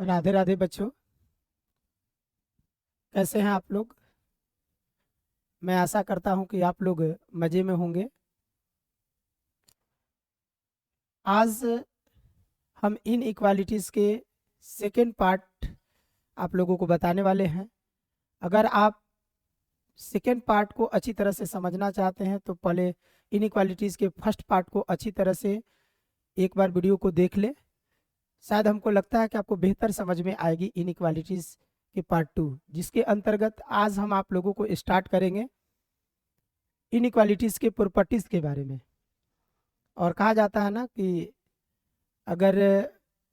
राधे राधे बच्चों, कैसे हैं आप लोग। मैं आशा करता हूं कि आप लोग मज़े में होंगे। आज हम इन इक्वालिटीज़ के सेकेंड पार्ट आप लोगों को बताने वाले हैं। अगर आप सेकेंड पार्ट को अच्छी तरह से समझना चाहते हैं तो पहले इन इक्वालिटीज़ के फर्स्ट पार्ट को अच्छी तरह से एक बार वीडियो को देख ले। शायद हमको लगता है कि आपको बेहतर समझ में आएगी इन इक्वालिटीज़ के पार्ट 2, जिसके अंतर्गत आज हम आप लोगों को स्टार्ट करेंगे इनइक्वालिटीज़ के प्रॉपर्टीज़ के बारे में। और कहा जाता है ना कि अगर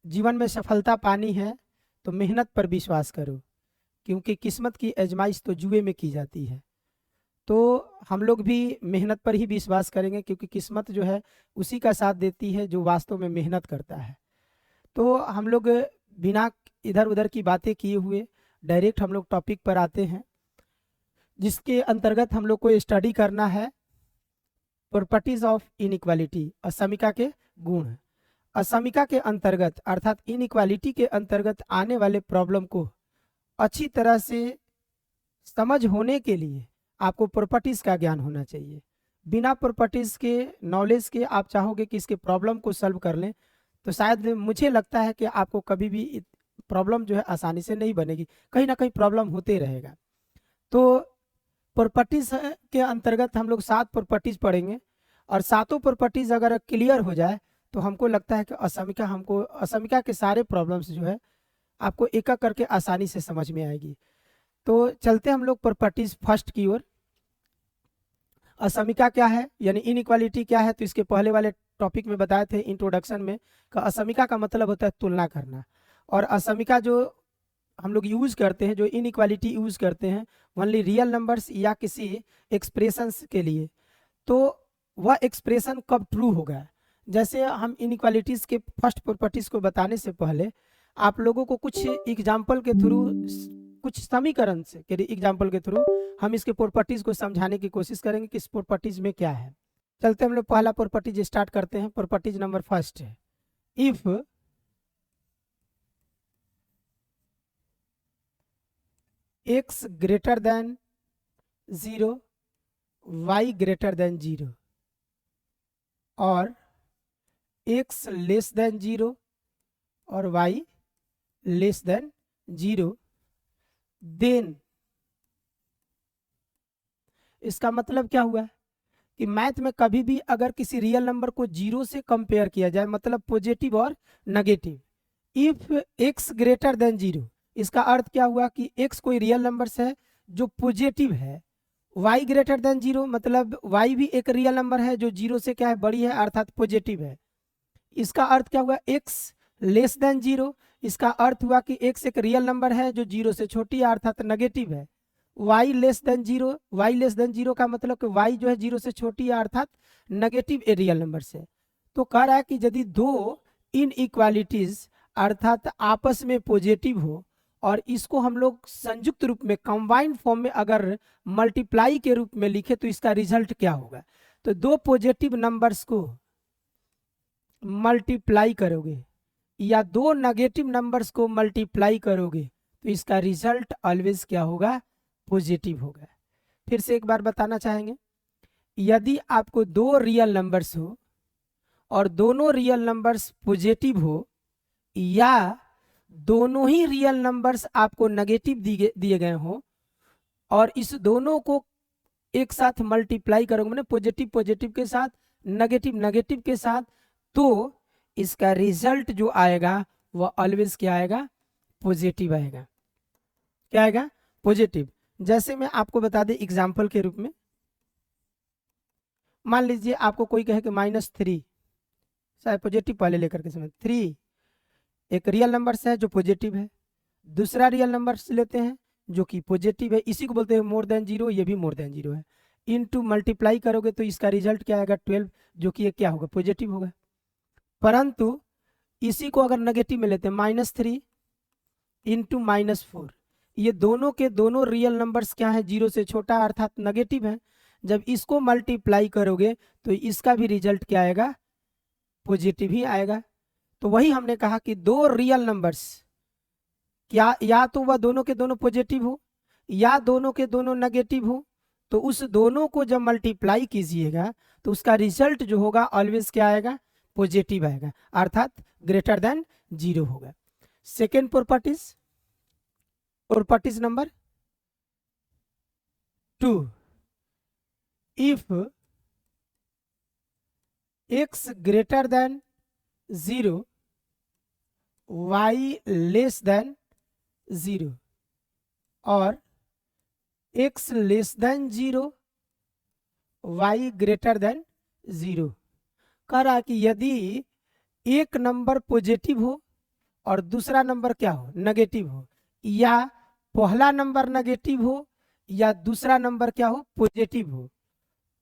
जीवन में सफलता पानी है तो मेहनत पर विश्वास करो, क्योंकि किस्मत की आजमाइश तो जुए में की जाती है। तो हम लोग भी मेहनत पर ही विश्वास करेंगे, क्योंकि किस्मत जो है उसी का साथ देती है जो वास्तव में मेहनत करता है। तो हम लोग बिना इधर उधर की बातें किए हुए डायरेक्ट हम लोग टॉपिक पर आते हैं, जिसके अंतर्गत हम लोग को स्टडी करना है प्रॉपर्टीज ऑफ इनइक्वालिटी, असमिका के गुण। असमिका के अंतर्गत अर्थात इनइक्वालिटी के अंतर्गत आने वाले प्रॉब्लम को अच्छी तरह से समझ होने के लिए आपको प्रॉपर्टीज का ज्ञान होना चाहिए। बिना प्रॉपर्टीज के नॉलेज के आप चाहोगे कि इसके प्रॉब्लम को सॉल्व कर लें, तो शायद मुझे लगता है कि आपको कभी भी प्रॉब्लम जो है आसानी से नहीं बनेगी, कहीं ना कहीं प्रॉब्लम होते रहेगा। तो प्रॉपर्टीज के अंतर्गत हम लोग 7 प्रॉपर्टीज पढ़ेंगे, और सातों प्रॉपर्टीज अगर क्लियर हो जाए तो हमको लगता है कि असमिका के सारे प्रॉब्लम्स जो है आपको एक एक करके आसानी से समझ में आएगी। तो चलते हम लोग प्रॉपर्टीज फर्स्ट की ओर। असमिका क्या है यानी इनइक्वालिटी क्या है, तो इसके पहले वाले टॉपिक में बताए थे इंट्रोडक्शन में कि असमिका का मतलब होता है तुलना करना। और असमिका जो हम लोग यूज करते हैं, जो इनइक्वालिटी यूज करते हैं ओनली रियल नंबर्स या किसी एक्सप्रेशंस के लिए, तो वह एक्सप्रेशन कब ट्रू होगा। जैसे हम इनइक्वालिटीज के फर्स्ट प्रॉपर्टीज को बताने से पहले आप लोगों को कुछ एग्जाम्पल के थ्रू, कुछ समीकरण से के एग्जाम्पल के थ्रू हम इसके प्रॉपर्टीज को समझाने की कोशिश करेंगे कि इस प्रॉपर्टीज में क्या है। चलते हम लोग पहला प्रॉपर्टीज स्टार्ट करते हैं। प्रॉपर्टीज नंबर फर्स्ट है, if x greater then 0, y greater than 0 और x लेस देन 0 और y लेस देन 0, देन इसका मतलब क्या हुआ कि मैथ में कभी भी अगर किसी रियल नंबर को 0 से कंपेयर किया जाए, मतलब पॉजिटिव और negative, if x greater then 0, इसका अर्थ क्या हुआ कि x कोई रियल नंबर है जो पॉजिटिव है। y ग्रेटर देन 0 मतलब y भी एक रियल नंबर है जो 0 से क्या है, बड़ी है, अर्थात पॉजिटिव है। इसका अर्थ क्या हुआ, x लेस देन 0, इसका अर्थ हुआ कि x एक रियल नंबर है जो 0 से छोटी है, अर्थात नेगेटिव है। y less than 0, y less than 0 का मतलब कि y जो है 0 से छोटी है, अर्थात नेगेटिव ए रियल नंबर से। तो कह रहा है कि यदि दो इनइक्वालिटीज अर्थात आपस में पॉजिटिव हो और इसको हम लोग संयुक्त रूप में कंबाइंड फॉर्म में अगर मल्टीप्लाई के रूप में लिखे तो इसका रिजल्ट क्या होगा। तो दो पॉजिटिव नंबर्स को मल्टीप्लाई करोगे या दो नेगेटिव नंबर्स को मल्टीप्लाई करोगे तो इसका रिजल्ट ऑलवेज क्या होगा, पॉजिटिव होगा। फिर से एक बार बताना चाहेंगे, यदि आपको दो रियल नंबर्स हो और दोनों रियल नंबर्स पॉजिटिव हो, या दोनों ही रियल नंबर्स आपको नेगेटिव दिए गए हो और इस दोनों को एक साथ मल्टीप्लाई करोगे, मैंने पॉजिटिव पॉजिटिव के साथ, नेगेटिव नेगेटिव के साथ, तो इसका रिजल्ट जो आएगा वह ऑलवेज क्या आएगा, पॉजिटिव आएगा। क्या आएगा, पॉजिटिव। जैसे मैं आपको बता दें एग्जाम्पल के रूप में, मान लीजिए आपको कोई कहे कि -3, शायद पॉजिटिव पहले लेकर के समझ, 3 एक रियल नंबर है जो पॉजिटिव है, दूसरा रियल नंबर लेते हैं जो कि पॉजिटिव है, इसी को बोलते हैं मोर देन 0, ये भी मोर देन 0 है। इनटू मल्टीप्लाई करोगे तो इसका रिजल्ट क्या आएगा, 12, जो कि ये क्या होगा, पॉजिटिव होगा। परंतु इसी को अगर नेगेटिव में लेते हैं, -3 इंटू -4, ये दोनों के दोनों रियल नंबर्स क्या है, 0 से छोटा अर्थात नेगेटिव है। जब इसको मल्टीप्लाई करोगे तो इसका भी रिजल्ट क्या आएगा, पॉजिटिव ही आएगा। तो वही हमने कहा कि दो रियल नंबर्स क्या या तो वह दोनों के दोनों पॉजिटिव हो या दोनों के दोनों नेगेटिव हो, तो उस दोनों को जब मल्टीप्लाई कीजिएगा तो उसका रिजल्ट जो होगा ऑलवेज क्या आएगा, पॉजिटिव आएगा, अर्थात ग्रेटर देन 0 होगा। Second properties number 2, if x greater then 0 y less than 0 और x less than 0 y greater than 0, कह रहा है कि यदि एक नंबर पॉजिटिव हो और दूसरा नंबर क्या हो, नेगेटिव हो, या पहला नंबर नेगेटिव हो या दूसरा नंबर क्या हो, पॉजिटिव हो,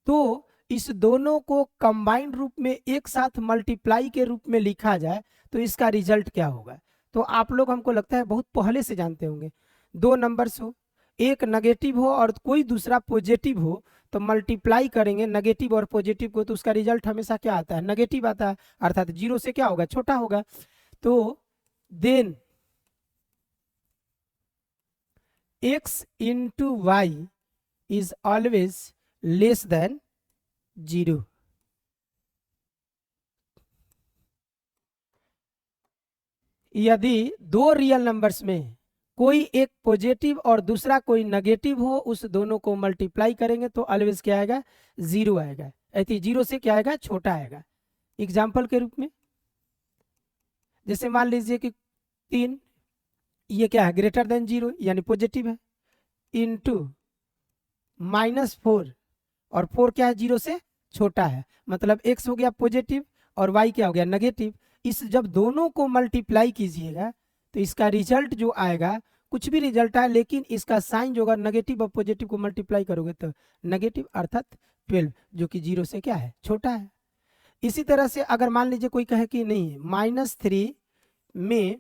तो इस दोनों को कंबाइंड रूप में एक साथ मल्टीप्लाई के रूप में लिखा जाए तो इसका रिजल्ट क्या होगा। तो आप लोग हमको लगता है बहुत पहले से जानते होंगे, दो नंबर्स हो, एक नेगेटिव हो और कोई दूसरा पॉजिटिव हो, तो मल्टीप्लाई करेंगे नेगेटिव और पॉजिटिव को, तो उसका रिजल्ट हमेशा क्या आता है, नेगेटिव आता है, अर्थात 0 से क्या होगा, छोटा होगा। तो then x into y is always less than 0। यदि दो रियल नंबर्स में कोई एक पॉजिटिव और दूसरा कोई नेगेटिव हो, उस दोनों को मल्टीप्लाई करेंगे तो ऑलवेज क्या आएगा, 0 आएगा, ऐसे 0 से क्या आएगा, छोटा आएगा। एग्जाम्पल के रूप में जैसे मान लीजिए कि 3, ये क्या है, ग्रेटर देन 0 यानी पॉजिटिव है, इंटू -4 और 4 क्या है, 0 से छोटा है, मतलब x हो गया पॉजिटिव और y क्या हो गया, नेगेटिव। इस जब दोनों को मल्टीप्लाई कीजिएगा तो इसका रिजल्ट जो आएगा, कुछ भी रिजल्ट आए लेकिन इसका साइन जो होगा, नेगेटिव और पॉजिटिव को मल्टीप्लाई करोगे तो नेगेटिव, अर्थात 12, जो कि 0 से क्या है, छोटा है। इसी तरह से अगर मान लीजिए कोई कहे कि नहीं, -3 में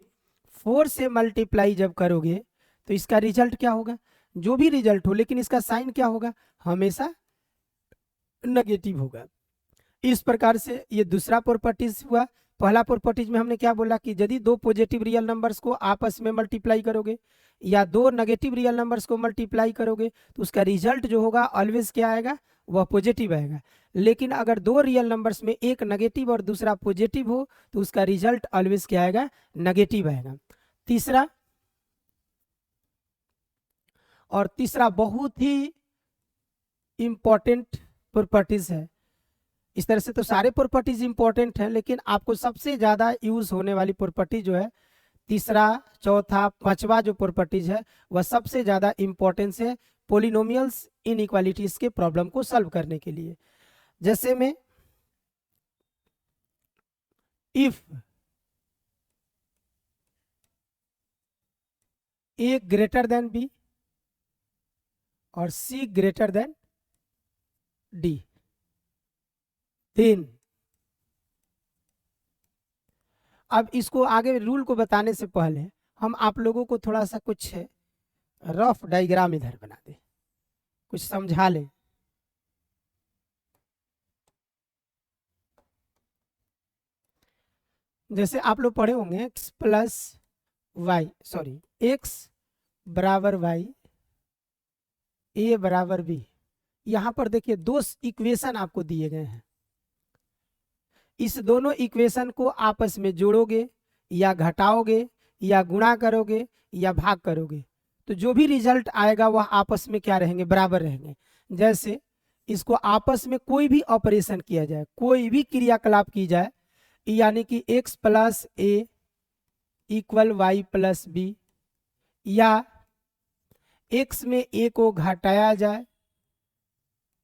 4 से मल्टीप्लाई जब करोगे तो इसका रिजल्ट क्या होगा, जो भी रिजल्ट हो लेकिन इसका साइन क्या होगा, हमेशा नेगेटिव होगा। इस प्रकार से ये दूसरा प्रॉपर्टीज हुआ। पहला प्रॉपर्टीज में हमने क्या बोला कि यदि दो पॉजिटिव रियल नंबर्स को आपस में मल्टीप्लाई करोगे या दो नेगेटिव रियल नंबर्स को मल्टीप्लाई करोगे तो उसका रिजल्ट जो होगा ऑलवेज क्या आएगा, वह पॉजिटिव आएगा। लेकिन अगर दो रियल नंबर्स में एक नेगेटिव और दूसरा पॉजिटिव हो तो उसका रिजल्ट ऑलवेज क्या आएगा, नेगेटिव आएगा। तीसरा बहुत ही इंपॉर्टेंट प्रॉपर्टीज है। इस तरह से तो सारे प्रॉपर्टीज इंपॉर्टेंट हैं, लेकिन आपको सबसे ज्यादा यूज होने वाली प्रॉपर्टी जो है, तीसरा, चौथा, पांचवा जो प्रॉपर्टीज है वह सबसे ज्यादा इंपॉर्टेंस है पोलिनोमियल्स इनइक्वालिटीज के प्रॉब्लम को सॉल्व करने के लिए। जैसे में if a greater than b और c greater than d, then, अब इसको आगे रूल को बताने से पहले हम आप लोगों को थोड़ा सा कुछ रफ डायग्राम इधर बना दे, कुछ समझा लें। जैसे आप लोग पढ़े होंगे x plus y, sorry x बराबर वाई, a बराबर b। यहां पर देखिए दो इक्वेशन आपको दिए गए हैं, इस दोनों इक्वेशन को आपस में जोड़ोगे या घटाओगे या गुणा करोगे या भाग करोगे तो जो भी रिजल्ट आएगा वह आपस में क्या रहेंगे, बराबर रहेंगे। जैसे इसको आपस में कोई भी ऑपरेशन किया जाए, कोई भी क्रियाकलाप की जाए, यानी कि x प्लस ए इक्वल वाई प्लस बी, या x में a को घटाया जाए,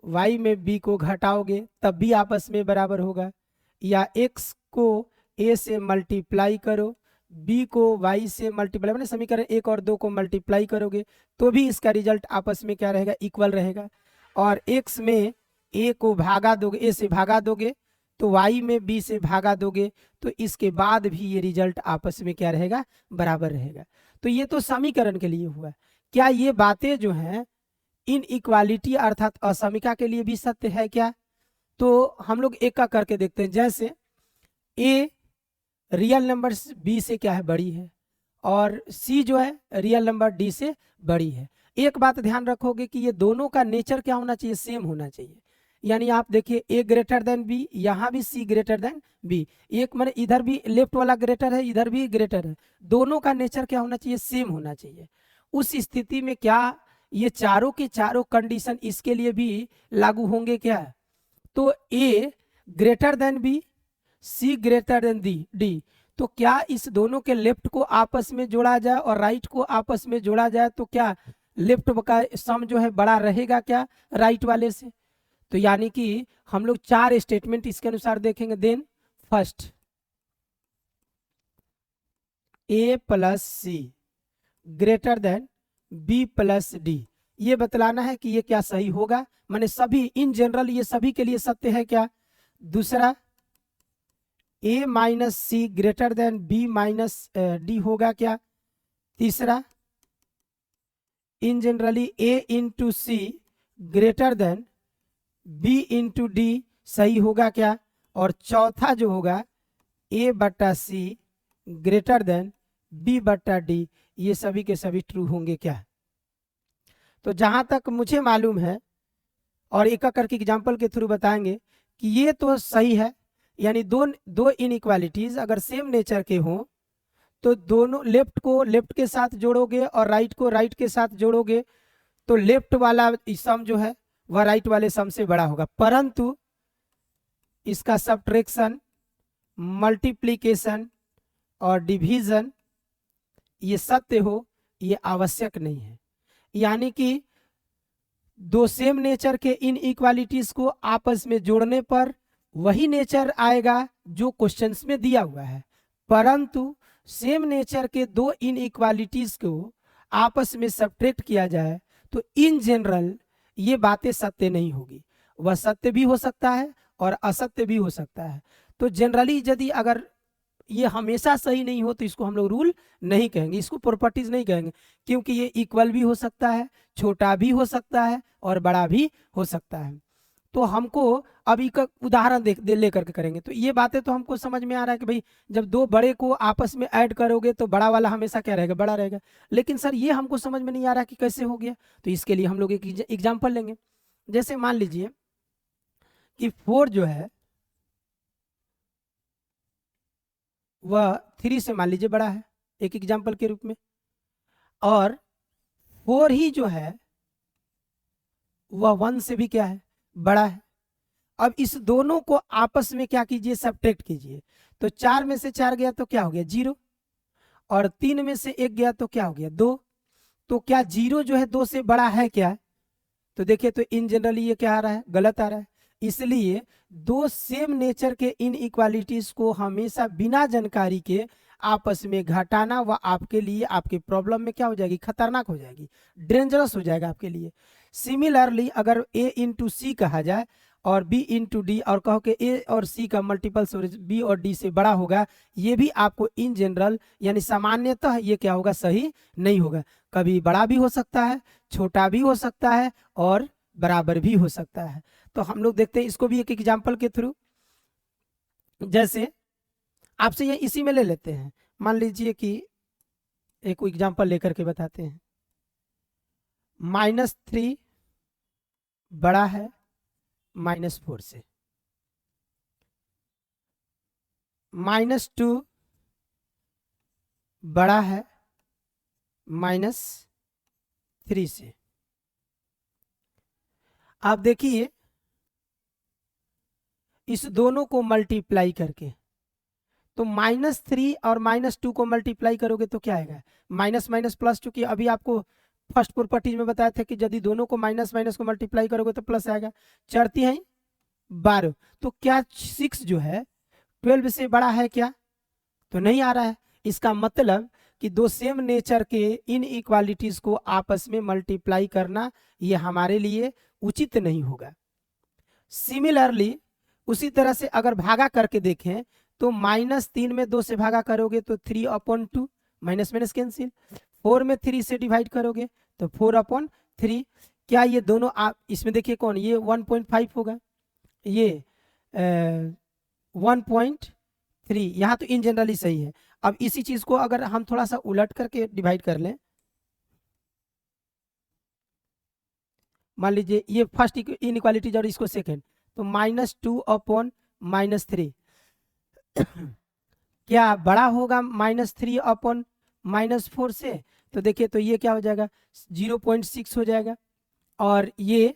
y में b को घटाओगे तब भी आपस में बराबर होगा, या x को a से मल्टीप्लाई करो, b को y से मल्टीप्लाई, मैंने समीकरण 1 और 2 को मल्टीप्लाई करोगे तो भी इसका रिजल्ट आपस में क्या रहेगा, इक्वल रहेगा। और x में a को भागा दोगे, a से भागा दोगे तो y में b से भागा दोगे तो इसके बाद भी ये रिजल्ट आपस में क्या रहेगा, बराबर रहेगा। तो ये तो समीकरण के लिए हुआ। क्या ये बातें जो हैं इन इक्वालिटी अर्थात असमिका के लिए भी सत्य है क्या? तो हम लोग एक का करके देखते हैं। जैसे a रियल नंबर b से क्या है, बड़ी है, और सी जो है रियल नंबर डी से बड़ी है। एक बात ध्यान रखोगे कि ये दोनों का नेचर क्या होना चाहिए, सेम होना चाहिए। यानी आप देखिए ए ग्रेटर देन बी, यहाँ भी सी ग्रेटर देन बी, एक मैंने इधर भी लेफ्ट वाला ग्रेटर है, इधर भी ग्रेटर है, दोनों का नेचर क्या होना चाहिए, सेम होना चाहिए। उस स्थिति में क्या ये चारों के चारों कंडीशन इसके लिए भी लागू होंगे क्या? तो ए ग्रेटर देन बी, सी ग्रेटर देन डी, तो क्या इस दोनों के लेफ्ट को आपस में जोड़ा जाए और राइट को आपस में जोड़ा जाए तो क्या लेफ्ट का सम जो है बड़ा रहेगा क्या राइट वाले से? तो यानी कि हम लोग 4 स्टेटमेंट इसके अनुसार देखेंगे। Then first, A plus C greater than B plus D, ये बतलाना है कि ये क्या सही होगा, माने सभी इन जनरल ये सभी के लिए सत्य है क्या? दूसरा, A minus C greater than B minus D होगा क्या? तीसरा, in generally A into C greater than B into D सही होगा क्या? और चौथा जो होगा ए बटा सी ग्रेटर देन बी बटा डी, ये सभी के सभी ट्रू होंगे क्या? तो जहां तक मुझे मालूम है, और एक एक करके एग्जाम्पल के थ्रू बताएंगे कि ये तो सही है, यानी दो इनइक्वालिटीज अगर सेम नेचर के हों तो दोनों लेफ्ट को लेफ्ट के साथ जोड़ोगे और राइट को राइट के साथ जोड़ोगे तो लेफ्ट वाला सम जो है वह राइट वाले सम से बड़ा होगा, परंतु इसका सब्ट्रैक्शन, मल्टीप्लिकेशन और डिवीजन ये सत्य हो ये आवश्यक नहीं है। यानी कि दो सेम नेचर के इन इक्वालिटीज को आपस में जोड़ने पर वही नेचर आएगा जो क्वेश्चंस में दिया हुआ है, परंतु सेम नेचर के दो इन इक्वालिटीज को आपस में सब्ट्रैक्ट किया जाए तो इन जनरल ये बातें सत्य नहीं होगी, वह सत्य भी हो सकता है और असत्य भी हो सकता है। तो जनरली यदि अगर ये हमेशा सही नहीं हो तो इसको हम लोग रूल नहीं कहेंगे, इसको प्रॉपर्टीज नहीं कहेंगे, क्योंकि ये इक्वल भी हो सकता है, छोटा भी हो सकता है और बड़ा भी हो सकता है। तो हमको अभी का उदाहरण लेकर के करेंगे। तो ये बातें तो हमको समझ में आ रहा है कि भाई जब दो बड़े को आपस में ऐड करोगे तो बड़ा वाला हमेशा क्या रहेगा, बड़ा रहेगा, लेकिन सर ये हमको समझ में नहीं आ रहा कि कैसे हो गया। तो इसके लिए हम लोग एक एग्जाम्पल लेंगे। जैसे मान लीजिए कि 4 जो है वह 3 से मान लीजिए बड़ा है, एक एग्जाम्पल के रूप में, और 4 ही जो है वह 1 से भी क्या है, बड़ा है। अब इस दोनों को आपस में क्या कीजिए, सब्ट्रैक्ट कीजिए। तो 4 में से 4 गया तो क्या हो गया, 0, और 3 में से 1 गया तो क्या हो गया, 2। तो क्या 0 जो है 2 से बड़ा है क्या? तो देखिए, तो इन जनरली ये क्या आ रहा है, गलत आ रहा है। इसलिए दो सेम नेचर के इन इक्वालिटीज को हमेशा बिना जानकारी के आपस में घटाना वह आपके लिए, आपके प्रॉब्लम में क्या हो जाएगी, खतरनाक हो जाएगी, डेंजरस हो जाएगा आपके लिए। सिमिलरली अगर ए इंटू सी कहा जाए और बी इंटू डी, और कहो कि ए और सी का मल्टीपल बी और डी से बड़ा होगा, ये भी आपको इन जनरल यानी सामान्यतः ये क्या होगा, सही नहीं होगा। कभी बड़ा भी हो सकता है, छोटा भी हो सकता है और बराबर भी हो सकता है। तो हम लोग देखते हैं इसको भी एक एग्जाम्पल के थ्रू। जैसे आपसे ये इसी में ले लेते हैं, मान लीजिए कि एक एग्जाम्पल लेकर के बताते हैं। -3 बड़ा है -4 से, -2 बड़ा है -3 से। आप देखिए इस दोनों को मल्टीप्लाई करके, तो -3 और -2 को मल्टीप्लाई करोगे तो क्या आएगा, माइनस माइनस प्लस, चूंकि अभी आपको फर्स्ट प्रॉपर्टीज में बताया था कि यदि दोनों को माइनस माइनस को मल्टीप्लाई करोगे तो प्लस आएगा। चढ़ती है 12, तो क्या 6 जो है 12 से बड़ा है क्या, तो नहीं आ रहा है। इसका मतलब कि दो सेम नेचर के इन इक्वालिटीज को आपस में मल्टीप्लाई करना ये हमारे लिए उचित नहीं होगा। सिमिलरली उसी तरह से अगर भागा करके देखें तो -3 में 2 से भागा करोगे तो 3/2, माइनस माइनस कैंसिल। 4 में 3 से डिवाइड करोगे तो 4/3। क्या ये दोनों आप इसमें देखिए कौन, ये 1.5 होगा, ये 1.3, यहाँ तो इन जनरली सही है। अब इसी चीज को अगर हम थोड़ा सा उलट करके डिवाइड कर लें, मान लीजिए ये फर्स्ट इनइक्वालिटीज और इसको सेकेंड, तो -2/-3 क्या बड़ा होगा -3/-4 से? तो देखिए तो ये क्या हो जाएगा 0.6 हो जाएगा और ये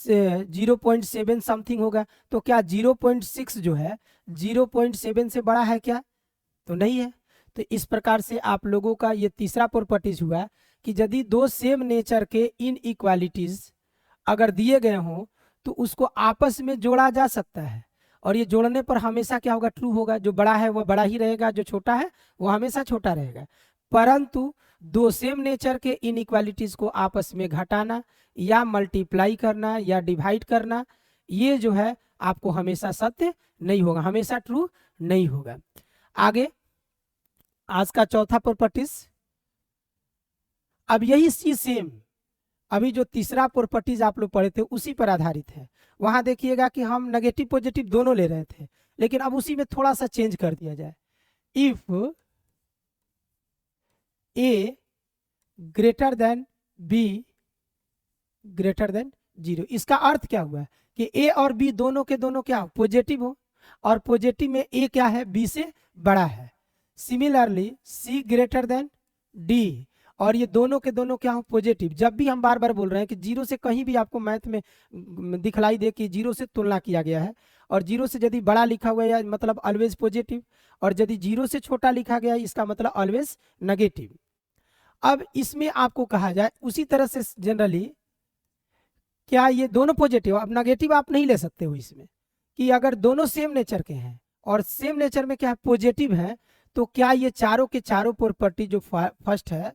0.7 समथिंग होगा। तो क्या 0.6 जो है 0.7 से बड़ा है क्या? तो नहीं है। तो इस प्रकार से आप लोगों का ये तीसरा प्रॉपर्टीज हुआ कि यदि दो सेम नेचर के इनइक्वालिटीज अगर दिए गए हों तो उसको आपस में जोड़ा जा सकता है, और ये जोड़ने पर हमेशा क्या होगा, ट्रू होगा। जो बड़ा है वो बड़ा ही रहेगा, जो छोटा है वो हमेशा छोटा रहेगा। परंतु दो सेम नेचर के इनइक्वालिटीज को आपस में घटाना या मल्टीप्लाई करना या डिवाइड करना, ये जो है आपको हमेशा सत्य नहीं होगा, हमेशा ट्रू नहीं होगा। आगे आज का चौथा प्रॉपर्टीज, अब यही चीज सेम अभी जो तीसरा प्रॉपर्टीज आप लोग पढ़े थे उसी पर आधारित है। वहां देखिएगा कि हम नेगेटिव पॉजिटिव दोनों ले रहे थे, लेकिन अब उसी में थोड़ा सा चेंज कर दिया जाए। If a greater than be greater than 0, इसका अर्थ क्या हुआ कि ए और बी दोनों के दोनों क्या पॉजिटिव हो, और पॉजिटिव में ए क्या है, बी से बड़ा है। Similarly c greater than d, और ये दोनों के दोनों क्या हो पॉजिटिव। जब भी हम बार बार बोल रहे हैं कि 0 से कहीं भी आपको मैथ में दिखलाई दे कि 0 से तुलना किया गया है, और 0 से यदि बड़ा लिखा हुआ है मतलब ऑलवेज पॉजिटिव, और यदि 0 से छोटा लिखा गया है इसका मतलब ऑलवेज नेगेटिव। अब इसमें आपको कहा जाए उसी तरह से जनरली क्या ये दोनों पॉजिटिव, अब नेगेटिव आप नहीं ले सकते हो इसमें, कि अगर दोनों सेम नेचर के हैं और सेम नेचर में क्या है पॉजिटिव है, तो क्या ये चारों के चारों प्रॉपर्टी जो फर्स्ट है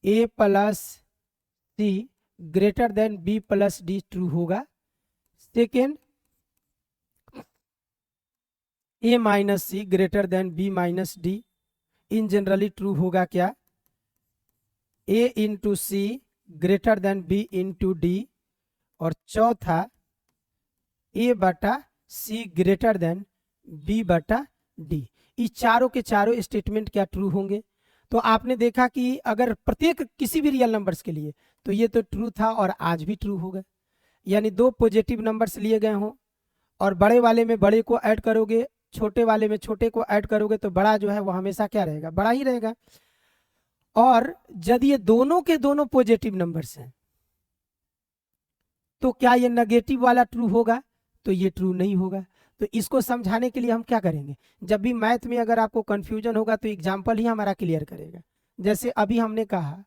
A plus C greater than B plus D true होगा। Second A minus C greater than B minus D in generally true होगा क्या, A into C greater than B into D, और चौथा A बटा C greater than B बटा D. इस चारों के चारों स्टेटमेंट क्या ट्रू होंगे? तो आपने देखा कि अगर प्रत्येक किसी भी रियल नंबर्स के लिए तो ये तो ट्रू था और आज भी ट्रू होगा। यानी दो पॉजिटिव नंबर्स लिए गए हों और बड़े वाले में बड़े को ऐड करोगे, छोटे वाले में छोटे को ऐड करोगे, तो बड़ा जो है वो हमेशा क्या रहेगा, बड़ा ही रहेगा। और यदि ये दोनों के दोनों पॉजिटिव नंबर्स हैं तो क्या ये नेगेटिव वाला ट्रू होगा? तो ये ट्रू नहीं होगा। तो इसको समझाने के लिए हम क्या करेंगे, जब भी मैथ में अगर आपको कंफ्यूजन होगा तो एग्जाम्पल ही हमारा क्लियर करेगा। जैसे अभी हमने कहा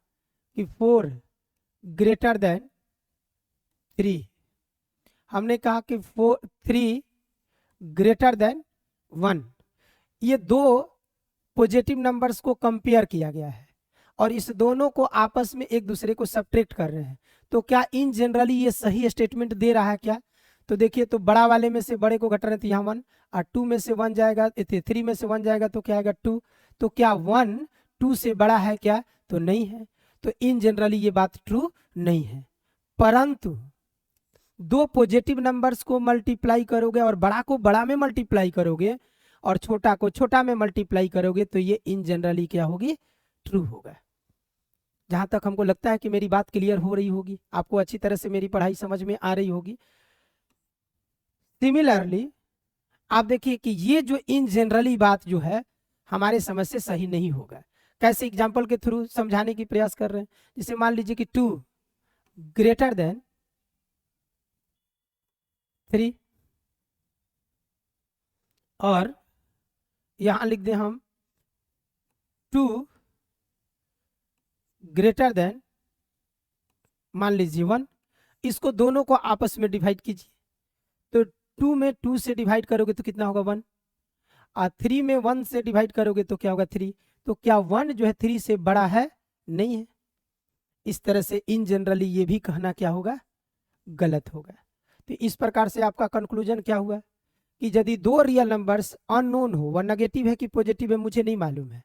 कि 4 ग्रेटर देन 3, हमने कहा कि 3 ग्रेटर देन 1, ये दो पॉजिटिव नंबर्स को कंपेयर किया गया है और इस दोनों को आपस में एक दूसरे को सब्ट्रैक्ट कर रहे हैं। तो क्या इन जनरली ये सही स्टेटमेंट दे रहा है क्या? तो देखिए तो बड़ा वाले में से बड़े को घटा रहे हैं तो यहाँ 1, और 2 में से 1 जाएगा, 3 में से 1 जाएगा तो क्या आएगा 2। तो क्या 1 2 से बड़ा है क्या? तो नहीं है। तो इन जनरली ये बात ट्रू नहीं है। परंतु दो पॉजिटिव नंबर्स को मल्टीप्लाई करोगे और बड़ा को बड़ा में मल्टीप्लाई करोगे और छोटा को छोटा में मल्टीप्लाई करोगे तो ये इन जनरली क्या होगी, ट्रू होगा। जहां तक हमको लगता है कि मेरी बात क्लियर हो रही होगी, आपको अच्छी तरह से मेरी पढ़ाई समझ में आ रही होगी। सिमिलरली आप देखिए कि ये जो इन जनरली बात जो है हमारे समझ से सही नहीं होगा। कैसे? एग्जाम्पल के थ्रू समझाने की प्रयास कर रहे हैं। जैसे मान लीजिए कि 2 ग्रेटर देन 3, और यहां लिख दें हम 2 ग्रेटर देन मान लीजिए 1। इसको दोनों को आपस में डिवाइड कीजिए, तो 2 में 2 से डिवाइड करोगे तो कितना होगा 1, और 3 में 1 से डिवाइड करोगे तो क्या होगा 3। तो क्या 1 जो है 3 से बड़ा है? नहीं है। इस तरह से इन जनरली ये भी कहना क्या होगा, गलत होगा। तो इस प्रकार से आपका कंक्लूजन क्या हुआ कि यदि दो रियल नंबर्स अननोन हो, वह नेगेटिव है कि पॉजिटिव है मुझे नहीं मालूम है,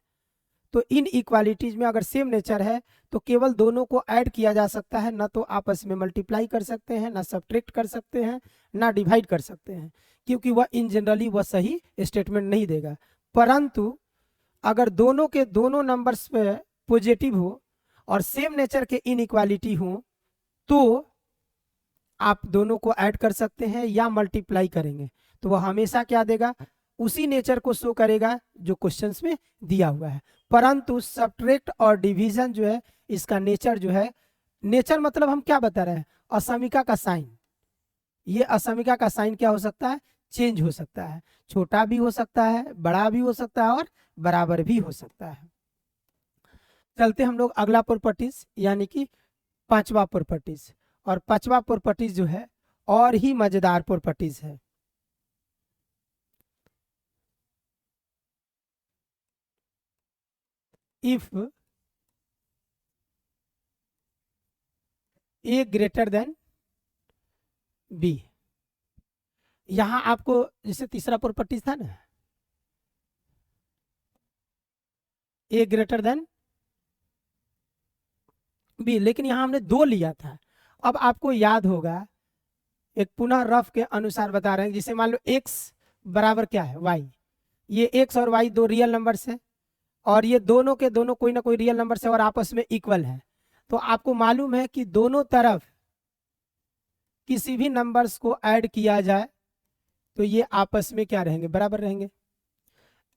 तो इन इक्वालिटीज में अगर सेम नेचर है तो केवल दोनों को ऐड किया जा सकता है, ना तो आपस में मल्टीप्लाई कर सकते हैं, ना सब्ट्रैक्ट कर सकते हैं, ना डिवाइड कर सकते हैं, क्योंकि वह इन जनरली वह सही स्टेटमेंट नहीं देगा। परंतु अगर दोनों के दोनों नंबर्स पे पॉजिटिव हो और सेम नेचर के इनइक्वालिटी हो तो आप दोनों को ऐड कर सकते हैं या मल्टीप्लाई करेंगे, तो वह हमेशा क्या देगा, उसी नेचर को शो करेगा जो क्वेश्चंस में दिया हुआ है। परंतु सब्ट्रैक्ट और डिवीजन जो है इसका नेचर जो है, नेचर मतलब हम क्या बता रहे हैं, असमिका का साइन। ये असमिका का साइन क्या हो सकता है, चेंज हो सकता है, छोटा भी हो सकता है, बड़ा भी हो सकता है और बराबर भी हो सकता है। चलते हम लोग अगला प्रॉपर्टीज यानी कि पांचवा प्रॉपर्टीज, और पांचवा प्रॉपर्टीज जो है और ही मजेदार प्रॉपर्टीज है। If a greater than b, यहां आपको जैसे तीसरा प्रॉपर्टीज था ना, ए ग्रेटर देन बी, लेकिन यहां हमने दो लिया था। अब आपको याद होगा, एक पुनः रफ के अनुसार बता रहे हैं, जिसे मान लो x बराबर क्या है, y, ये x और y दो रियल नंबर्स है और ये दोनों के दोनों कोई ना कोई रियल नंबर से और आपस में इक्वल है। तो आपको मालूम है कि दोनों तरफ किसी भी नंबर्स को ऐड किया जाए तो ये आपस में क्या रहेंगे, बराबर रहेंगे।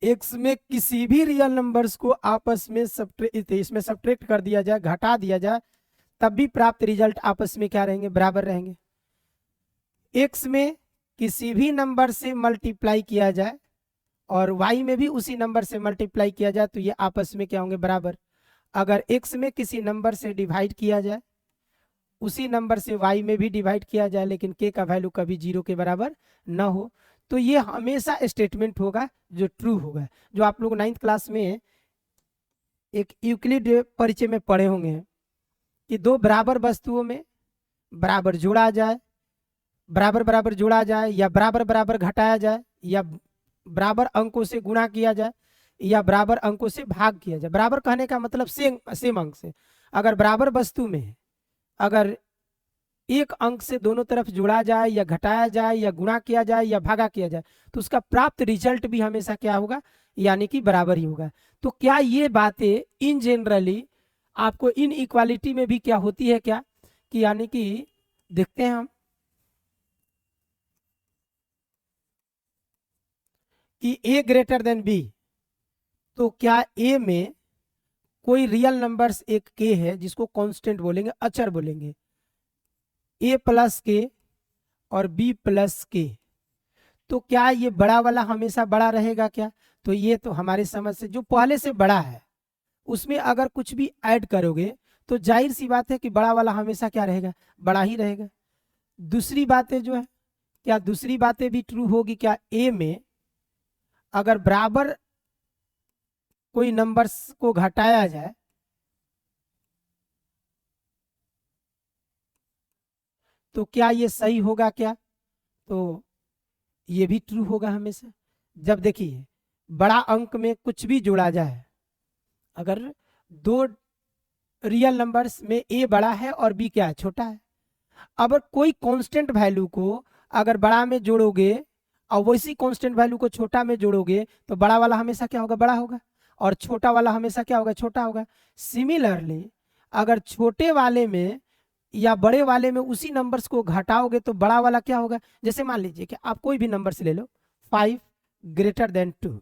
x में किसी भी रियल नंबर्स को आपस में इसमें सब्ट्रैक्ट कर दिया जाए, घटा दिया जाए, तब भी प्राप्त रिजल्ट आपस में क्या रहेंगे, बराबर रहेंगे। x में किसी भी नंबर से मल्टीप्लाई किया जाए और y में भी उसी नंबर से मल्टीप्लाई किया जाए तो ये आपस में क्या होंगे, बराबर। अगर x में किसी नंबर से डिवाइड किया जाए, उसी नंबर से y में भी डिवाइड किया जाए, लेकिन k का वैल्यू कभी 0 के बराबर ना हो, तो ये हमेशा स्टेटमेंट होगा जो ट्रू होगा। जो आप लोग 9th क्लास में एक यूक्लिड परिचय में पढ़े होंगे कि दो बराबर वस्तुओं में बराबर जोड़ा जाए, बराबर बराबर जोड़ा जाए, या बराबर बराबर घटाया जाए, या बराबर अंकों से गुणा किया जाए, या बराबर अंकों से भाग किया जाए। बराबर कहने का मतलब सेम अंक से। अगर बराबर वस्तु में अगर एक अंक से दोनों तरफ जोड़ा जाए या घटाया जाए या गुणा किया जाए या भागा किया जाए तो उसका प्राप्त रिजल्ट भी हमेशा क्या होगा, यानी कि बराबर ही होगा। तो क्या ये बातें इन जनरली आपको इन इक्वालिटी में भी क्या होती है क्या, कि यानी कि देखते हैं हम कि a ग्रेटर देन b, तो क्या a में कोई रियल नंबर्स एक k है जिसको कांस्टेंट बोलेंगे, अचर बोलेंगे, a प्लस के और b प्लस के, तो क्या ये बड़ा वाला हमेशा बड़ा रहेगा क्या। तो ये तो हमारे समझ से जो पहले से बड़ा है उसमें अगर कुछ भी ऐड करोगे तो जाहिर सी बात है कि बड़ा वाला हमेशा क्या रहेगा, बड़ा ही रहेगा। दूसरी बातें जो है, क्या दूसरी बातें भी ट्रू होगी क्या, a में अगर बराबर कोई नंबर्स को घटाया जाए तो क्या ये सही होगा क्या, तो ये भी ट्रू होगा हमेशा। जब देखिए बड़ा अंक में कुछ भी जोड़ा जाए, अगर दो रियल नंबर्स में a बड़ा है और b क्या है, छोटा है, अब कोई कांस्टेंट वैल्यू को अगर बड़ा में जोड़ोगे और वैसी कांस्टेंट वैल्यू को छोटा में जोड़ोगे तो बड़ा वाला हमेशा क्या होगा, बड़ा होगा, और छोटा वाला हमेशा क्या होगा, छोटा होगा। सिमिलरली अगर छोटे वाले में या बड़े वाले में उसी नंबर्स को घटाओगे तो बड़ा वाला क्या होगा। जैसे मान लीजिए कि आप कोई भी नंबर से ले लो, 5 ग्रेटर देन 2,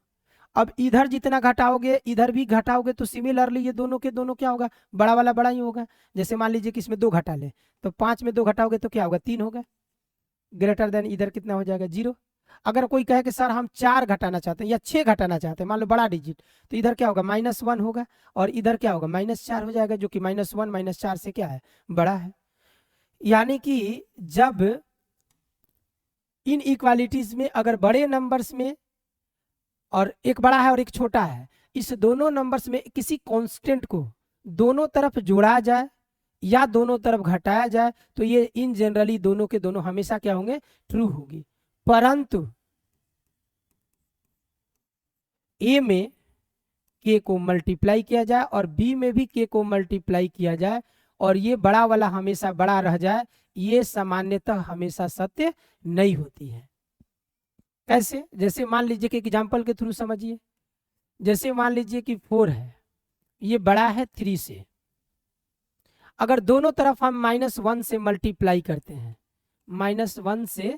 अब इधर जितना घटाओगे इधर भी घटाओगे तो सिमिलरली ये दोनों के दोनों क्या होगा, बड़ा वाला बड़ा ही होगा। जैसे मान लीजिए कि इसमें 2 घटा ले तो 5 में 2 घटाओगे तो क्या होगा, 3 होगा, ग्रेटर देन इधर कितना हो जाएगा, 0। अगर कोई कहे कि सर हम 4 घटाना चाहते हैं या 6 घटाना चाहते हैं, मान लो बड़ा डिजिट, तो इधर क्या होगा, -1 होगा और इधर क्या होगा, -4 हो जाएगा, जो कि -1 -4 से क्या है, बड़ा है। यानी कि जब इन इक्वालिटीज में अगर बड़े नंबर्स में और एक बड़ा है और एक छोटा है, इस दोनों नंबर्स में किसी कांस्टेंट को दोनों तरफ जोड़ा जाए या दोनों तरफ घटाया जाए तो ये इन जनरली दोनों के दोनों हमेशा क्या होंगे, ट्रू होगी। परंतु a में k को मल्टीप्लाई किया जाए और b में भी k को मल्टीप्लाई किया जाए और ये बड़ा वाला हमेशा बड़ा रह जाए, ये सामान्यतः हमेशा सत्य नहीं होती है। कैसे, जैसे मान लीजिए कि एग्जाम्पल के थ्रू समझिए, जैसे मान लीजिए कि 4 है, ये बड़ा है 3 से। अगर दोनों तरफ हम -1 से मल्टीप्लाई करते हैं, -1 से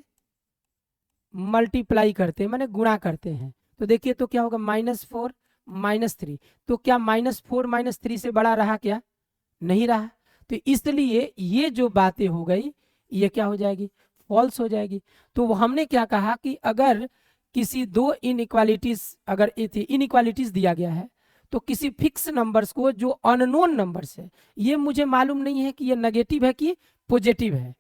मल्टीप्लाई करते हैं माने गुणा करते हैं, तो देखिए तो क्या होगा, -4 -3। तो क्या -4 -3 से बड़ा रहा क्या? नहीं रहा। तो इसलिए ये जो बातें हो गई ये क्या हो जाएगी, फॉल्स हो जाएगी। तो हमने क्या कहा कि अगर किसी दो इनइक्वालिटीज, अगर इनइक्वालिटीज दिया गया है तो किसी फिक्स नंबर्स को जो अननोन नंबर्स है, ये मुझे मालूम नहीं है कि ये नेगेटिव है कि पॉजिटिव है,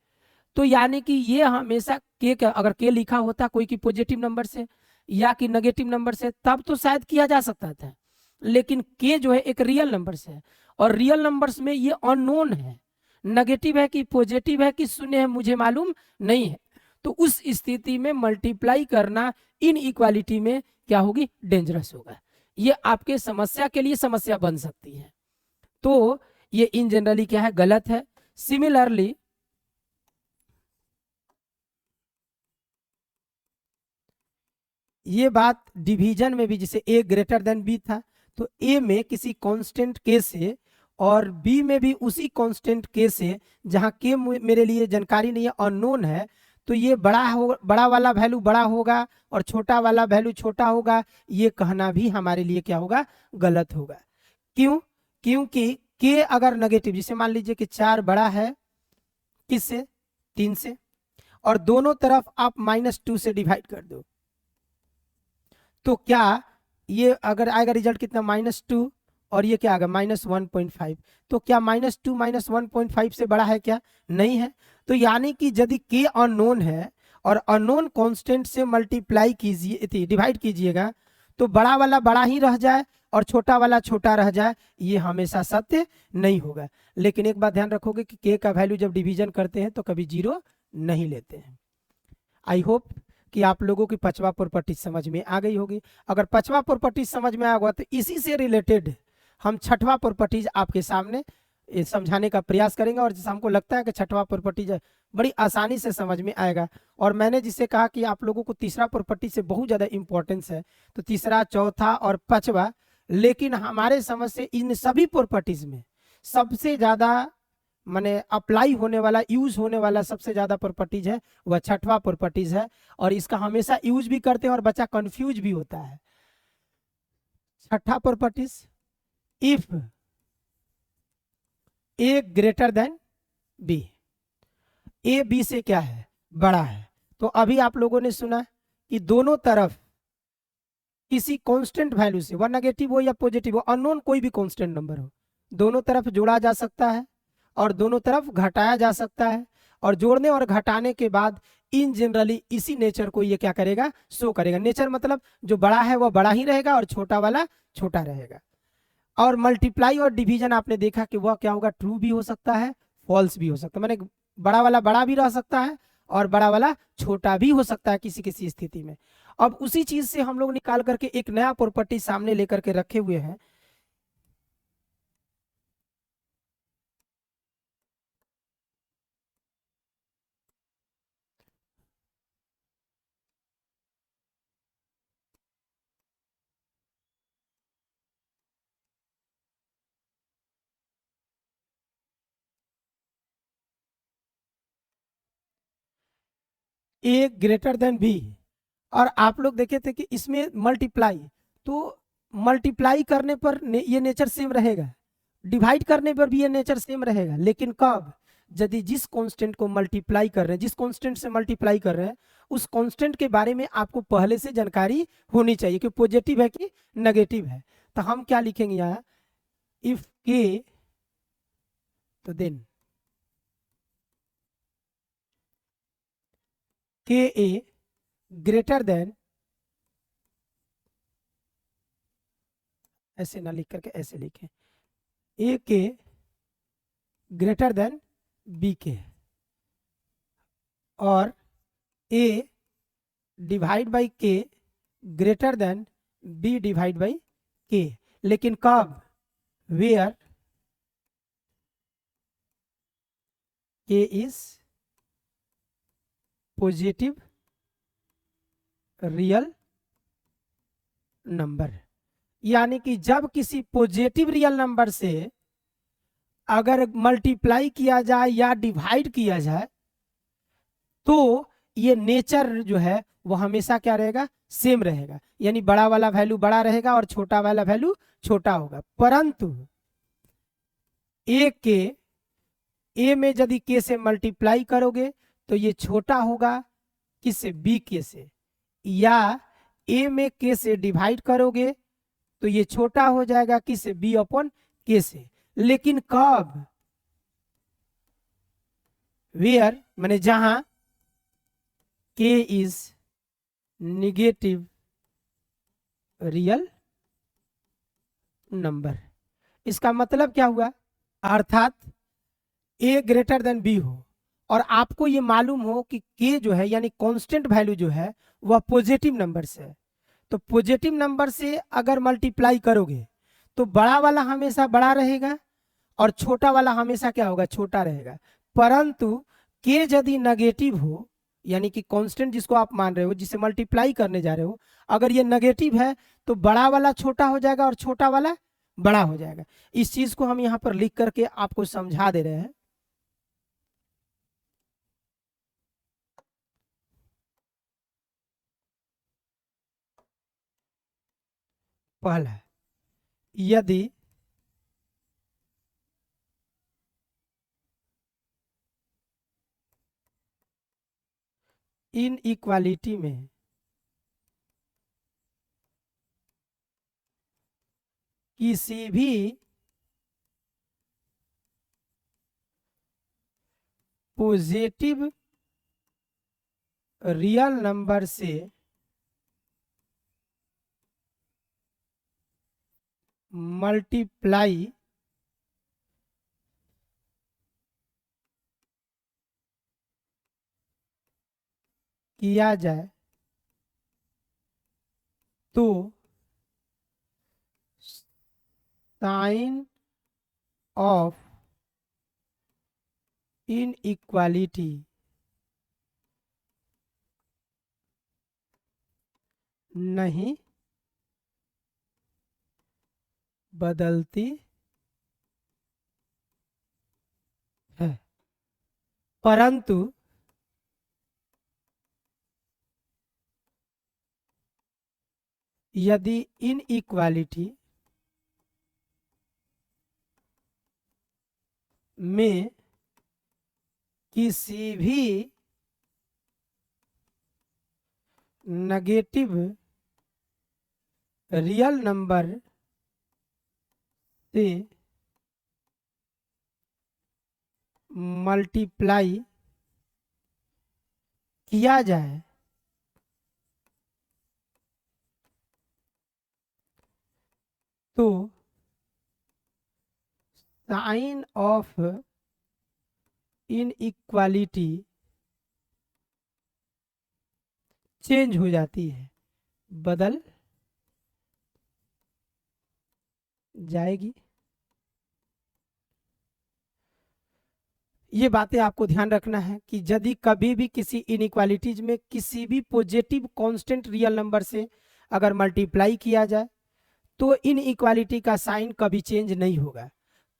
तो यानी कि ये हमेशा के का, अगर के लिखा होता कोई की पॉजिटिव नंबर से या कि नेगेटिव नंबर से तब तो शायद किया जा सकता था, लेकिन के जो है एक रियल नंबर से है और रियल नंबर्स में ये अननोन है, नेगेटिव है कि पॉजिटिव है कि शून्य है मुझे मालूम नहीं है। तो उस स्थिति में मल्टीप्लाई करना इन इक्वालिटी में क्या होगी, डेंजरस होगा। ये आपके समस्या के लिए समस्या बन सकती है। तो ये इन जनरली क्या है, गलत है। सिमिलरली ये बात डिवीजन में भी, जैसे ए ग्रेटर देन बी था तो ए में किसी कांस्टेंट के से और बी में भी उसी कांस्टेंट के से, जहां के मेरे लिए जानकारी नहीं है, अननोन है, तो ये बड़ा वाला वैल्यू बड़ा होगा और छोटा वाला वैल्यू छोटा होगा, ये कहना भी हमारे लिए क्या होगा, गलत होगा। क्यों? क्योंकि के अगर नेगेटिव, जैसे मान लीजिए कि 4 बड़ा है किससे, 3 से, और दोनों तरफ आप -2 से डिवाइड कर दो, तो क्या ये अगर आएगा रिजल्ट कितना, -2, और ये क्या आएगा -1.5, तो क्या -2 -1.5 से बड़ा है क्या, नहीं है। तो यानी कि यदि के अननोन है और अननोन कांस्टेंट से मल्टीप्लाई कीजिए, डिवाइड कीजिएगा, तो बड़ा वाला बड़ा ही रह जाए और छोटा वाला छोटा रह जाए, ये हमेशा सत्य नहीं होगा। लेकिन एक बात ध्यान रखोगे कि के का वैल्यू जब डिवीजन करते हैं तो कभी 0 नहीं लेते हैं। आई होप कि आप लोगों की पांचवा प्रॉपर्टी समझ में आ गई होगी। अगर पांचवा प्रॉपर्टी समझ में आ गया तो इसी से रिलेटेड हम छठवां प्रॉपर्टीज आपके सामने समझाने का प्रयास करेंगे, और जिससे हमको लगता है कि छठवां प्रॉपर्टीज बड़ी आसानी से समझ में आएगा। और मैंने जिससे कहा कि आप लोगों को तीसरा प्रॉपर्टी से बहुत ज़्यादा इंपॉर्टेंस है, तो तीसरा, चौथा और पांचवा, लेकिन हमारे समझ से इन सभी प्रॉपर्टीज में सबसे ज़्यादा माने अप्लाई होने वाला, यूज होने वाला सबसे ज्यादा प्रॉपर्टीज है वह छठवां प्रॉपर्टीज है, और इसका हमेशा यूज भी करते हैं और बच्चा कंफ्यूज भी होता है। छठा properties, if a greater than b, A b से क्या है, बड़ा है। तो अभी आप लोगों ने सुना कि दोनों तरफ किसी कांस्टेंट वैल्यू से, वह नेगेटिव हो या पॉजिटिव हो, अननोन कोई भी कांस्टेंट नंबर हो, दोनों तरफ जोड़ा जा सकता है और दोनों तरफ घटाया जा सकता है, और जोड़ने और घटाने के बाद इन जनरली इसी नेचर को ये क्या करेगा, शो करेगा। नेचर मतलब जो बड़ा है वो बड़ा ही रहेगा और छोटा वाला छोटा रहेगा। और मल्टीप्लाई और डिवीजन आपने देखा कि वह क्या होगा, ट्रू भी हो सकता है, फॉल्स भी हो सकता है, माने बड़ा वाला बड़ा भी रह सकता है और बड़ा वाला छोटा भी हो सकता है किसी किसी स्थिति में। अब उसी चीज से हम लोग निकाल करके एक नया प्रॉपर्टी सामने लेकर के रखे हुए हैं। ए ग्रेटर देन बी, और आप लोग देखे थे कि इसमें मल्टीप्लाई, तो मल्टीप्लाई करने पर ये नेचर सेम रहेगा, डिवाइड करने पर भी ये नेचर सेम रहेगा, लेकिन कब, यदि जिस कांस्टेंट को मल्टीप्लाई कर रहे हैं, जिस कांस्टेंट से मल्टीप्लाई कर रहे हैं, उस कांस्टेंट के बारे में आपको पहले से जानकारी होनी चाहिए कि पॉजिटिव है कि नेगेटिव है। तो हम क्या लिखेंगे यहाँ, इफ के, तो देन के ए ग्रेटर देन, ऐसे ना लिख करके ऐसे लिखें, ए के ग्रेटर देन बी के, और a divide by k greater than b divide by k, लेकिन कब, वेयर के इज पॉजिटिव रियल नंबर। यानी कि जब किसी पॉजिटिव रियल नंबर से अगर मल्टीप्लाई किया जाए या डिवाइड किया जाए तो ये नेचर जो है वो हमेशा क्या रहेगा, सेम रहेगा, यानी बड़ा वाला वैल्यू बड़ा रहेगा और छोटा वाला वैल्यू छोटा होगा। परंतु ए में यदि के से मल्टीप्लाई करोगे तो ये छोटा होगा किससे, बी के से, या ए में के से डिवाइड करोगे तो ये छोटा हो जाएगा किससे, बी अपॉन के से। लेकिन कब, वेयर माने जहां के इज निगेटिव रियल नंबर। इसका मतलब क्या हुआ, अर्थात ए ग्रेटर देन बी हो और आपको ये मालूम हो कि के जो है यानी कांस्टेंट वैल्यू जो है वह पॉजिटिव नंबर से है, तो पॉजिटिव नंबर से अगर मल्टीप्लाई करोगे तो बड़ा वाला हमेशा बड़ा रहेगा और छोटा वाला हमेशा क्या होगा, छोटा रहेगा। परंतु के यदि नेगेटिव हो यानी कि कांस्टेंट जिसको आप मान रहे हो, जिसे मल्टीप्लाई करने जा रहे हो, अगर ये नेगेटिव है तो बड़ा वाला छोटा हो जाएगा और छोटा वाला बड़ा हो जाएगा। इस चीज को हम यहाँ पर लिख करके आपको समझा दे रहे हैं। पहला, यदि इनइक्वालिटी में किसी भी पॉजिटिव रियल नंबर से मल्टीप्लाई किया जाए तो साइन ऑफ इनइक्वालिटी नहीं बदलती है, परंतु यदि इनइक्वालिटी में किसी भी नेगेटिव रियल नंबर से मल्टीप्लाई किया जाए तो साइन ऑफ इनइक्वालिटी चेंज हो जाती है, बदल जाएगी। ये बातें आपको ध्यान रखना है कि यदि कभी भी किसी इनइक्वालिटीज में किसी भी पॉजिटिव कांस्टेंट रियल नंबर से अगर मल्टीप्लाई किया जाए तो इनइक्वालिटी का साइन कभी चेंज नहीं होगा,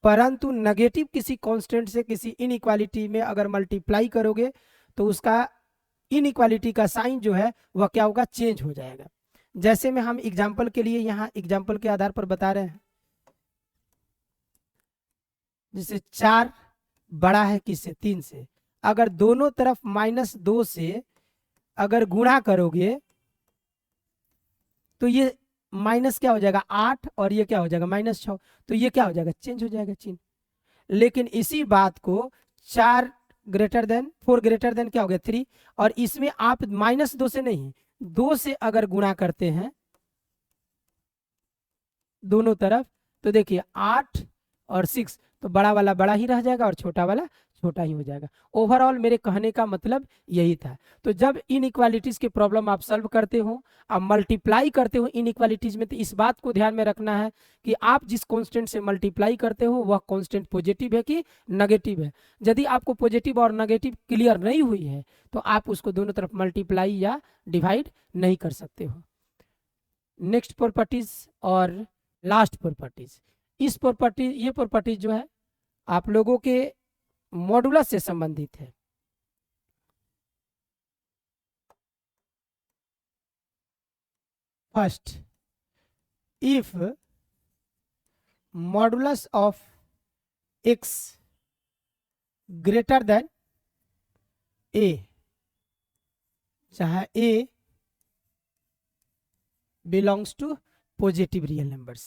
परंतु नेगेटिव किसी कांस्टेंट से किसी इनइक्वालिटी में अगर मल्टीप्लाई करोगे तो उसका इनइक्वालिटी का साइन जो है वह क्या होगा, चेंज हो जाएगा। जैसे में हम एग्जाम्पल के लिए यहाँ एग्जाम्पल के आधार पर बता रहे हैं, जैसे 4 बड़ा है किससे, 3 से, अगर दोनों तरफ -2 से अगर गुणा करोगे तो ये माइनस क्या हो जाएगा 8 और ये क्या हो जाएगा -6, तो ये क्या हो जाएगा, चेंज हो जाएगा चिन्ह। लेकिन इसी बात को 4 ग्रेटर देन 4 ग्रेटर देन क्या हो गया 3, और इसमें आप -2 से नहीं 2 से अगर गुणा करते हैं दोनों तरफ तो देखिए 8 और 6, तो बड़ा वाला बड़ा ही रह जाएगा और छोटा वाला छोटा ही हो जाएगा। ओवरऑल मेरे कहने का मतलब यही था। तो जब इनइक्वालिटीज के प्रॉब्लम आप सॉल्व करते हो, आप मल्टीप्लाई करते हो इनइक्वालिटीज में, तो इस बात को ध्यान में रखना है कि आप जिस कांस्टेंट से मल्टीप्लाई करते हो वह कांस्टेंट पॉजिटिव है कि नेगेटिव है। यदि आपको पॉजिटिव और नेगेटिव क्लियर नहीं हुई है तो आप उसको दोनों तरफ मल्टीप्लाई या डिवाइड नहीं कर सकते हो। नेक्स्ट प्रॉपर्टीज और लास्ट प्रॉपर्टीज, इस प्रॉपर्टी ये प्रॉपर्टीज जो है आप लोगों के मॉडुलस से संबंधित है। First, if modulus of x greater than a, जहां a belongs to positive real numbers,